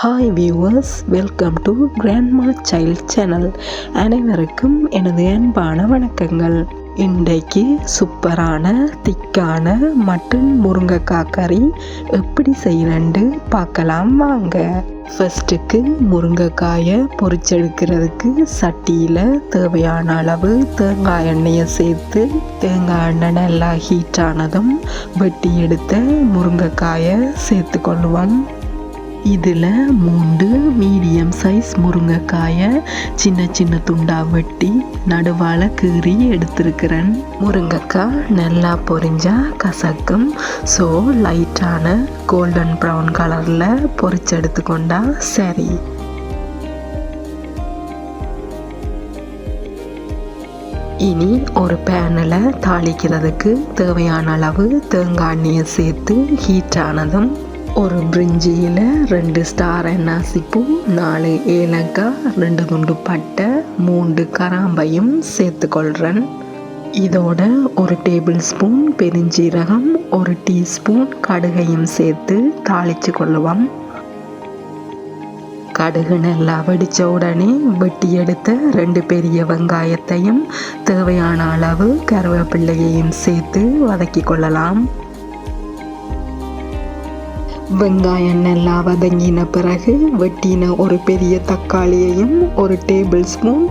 Hi viewers, welcome to grandma child channel. அனைவருக்கும் எனது அன்பான வணக்கங்கள். இன்றைக்கு சூப்பரான திக்கான மட்டன் முருங்கைக்காய் கறி எப்படி செய்யணுன்னு பார்க்கலாம் வாங்க. ஃபர்ஸ்ட்டுக்கு முருங்கைக்காயை பொரிச்செடுக்கிறதுக்கு சட்டியில் தேவையான அளவு தேங்காய் எண்ணெயை சேர்த்து தேங்காய் எண்ணெய் நல்லா ஹீட் ஆனதும் வெட்டி எடுத்த முருங்கைக்காயை சேர்த்து கொள்ளுவோம். இதில் 3 மீடியம் சைஸ் முருங்கைக்காயை சின்ன சின்ன துண்டாக வெட்டி நடுவால் கீறி எடுத்துருக்கிறேன். முருங்கைக்காய் நல்லா பொரிஞ்சா கசக்கும். ஸோ லைட்டான கோல்டன் ப்ரௌன் கலரில் பொரிச்சு எடுத்துக்கொண்டா சரி. இனி ஒரு பேனில் தாளிக்கிறதுக்கு தேவையான அளவு தேங்காய் எண்ணெயை சேர்த்து ஹீட் ஆனதும் ஒரு பிரிஞ்சியில் 2 ஸ்டார் அன்னாசிப்பூ, 4 ஏலக்காய், 2 துண்டு பட்டை, 3 கிராம்பையும் சேர்த்துக்கொள்கிறேன். இதோட 1 டேபிள் ஸ்பூன் பெருஞ்சீரகம், 1 டீஸ்பூன் கடுகையும் சேர்த்து தாளித்து கொள்ளுவோம். கடுகு நல்லா வெடித்த உடனே வெட்டி எடுத்த 2 பெரிய வெங்காயத்தையும் தேவையான அளவு கருவேப்பிள்ளையையும் சேர்த்து வதக்கி கொள்ளலாம். வெங்காயம் நல்லா வதங்கின பிறகு வெட்டின ஒரு பெரிய தக்காளியையும் 1 டேபிள் ஸ்பூன்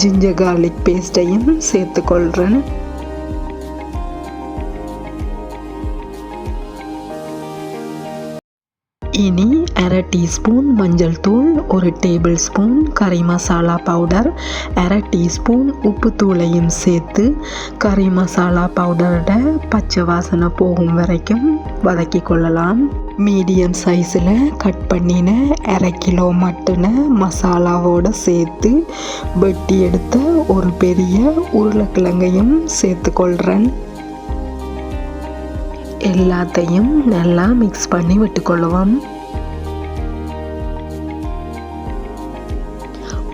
ஜிஞ்சர் கார்லிக் பேஸ்ட்டையும் சேர்த்துக்கொள்கிறேன். இனி 1/2 டீஸ்பூன் மஞ்சள் தூள், 1 டேபிள் ஸ்பூன் கறி மசாலா பவுடர், 1/2 டீஸ்பூன் உப்புத்தூளையும் சேர்த்து கறி மசாலா பவுடரோட பச்சை வாசனை போகும் வரைக்கும் வதக்கி கொள்ளலாம். மீடியம் சைஸில் கட் பண்ணின 1/2 கிலோ மட்டனை மசாலாவோடு சேர்த்து வெட்டி எடுத்த ஒரு பெரிய உருளைக்கிழங்கையும் சேர்த்துக்கொள்கிறேன். எல்லாத்தையும் நல்லா மிக்ஸ் பண்ணி விட்டுக்கொள்ளுவோம்.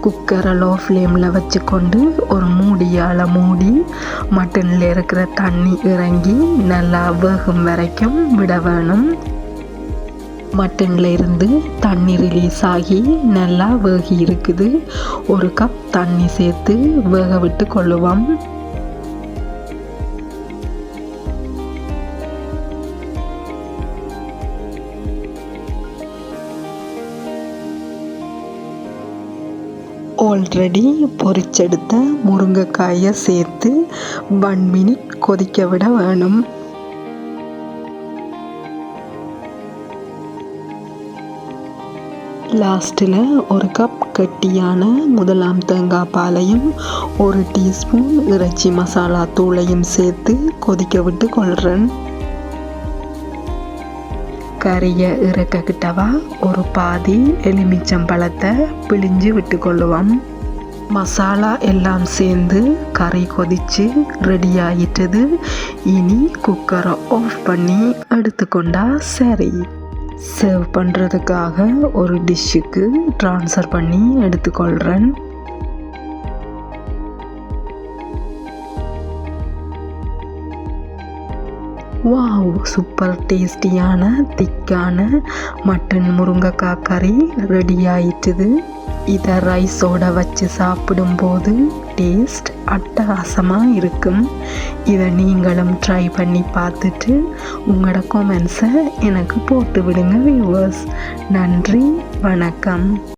குக்கரை லோ ஃப்ளேமில் வச்சுக்கொண்டு ஒரு மூடியால் மூடி மட்டனில் இருக்கிற தண்ணி இறங்கி நல்லா வேகும் வரைக்கும் விட வேணும். மட்டனில் இருந்து தண்ணி ரிலீஸ் ஆகி நல்லா வேகி இருக்குது. 1 கப் தண்ணி சேர்த்து வேக விட்டு கொள்ளுவோம். ஆல்ரெடி பொரிச்செடுத்த முருங்கைக்காயை சேர்த்து 1 மினிட் கொதிக்க விட வேணும். லாஸ்ட்டில் 1 கப் கட்டியான முதலாம் தேங்காய் பாலையும் 1 டீஸ்பூன் இறைச்சி மசாலா தூளையும் சேர்த்து கொதிக்க விட்டு கொள்கிறேன். கறியை இறக்கக்கிட்டவா ஒரு பாதி எலுமிச்சம்பழத்தை பிழிஞ்சு விட்டு கொள்ளுவோம். மசாலா எல்லாம் சேர்ந்து கறி கொதித்து ரெடி ஆகிட்டது. இனி குக்கரை ஆஃப் பண்ணி எடுத்துக்கொண்டா சரி. சர்வ் பண்ணுறதுக்காக ஒரு டிஷ்ஷுக்கு ட்ரான்ஸ்ஃபர் பண்ணி எடுத்துக்கொள்கிறேன். வாவ், சூப்பர் டேஸ்டியான திக்கான மட்டன் முருங்கைக்காய் கறி ரெடி ஆயிட்டுது. இதை ரைஸோட வச்சு சாப்பிடும்போது டேஸ்ட் அட்டகாசமாக இருக்கும். இதை நீங்களும் ட்ரை பண்ணி பார்த்துட்டு உங்களோட கமெண்ட்ஸை எனக்கு போட்டு விடுங்க வியூவர்ஸ். நன்றி, வணக்கம்.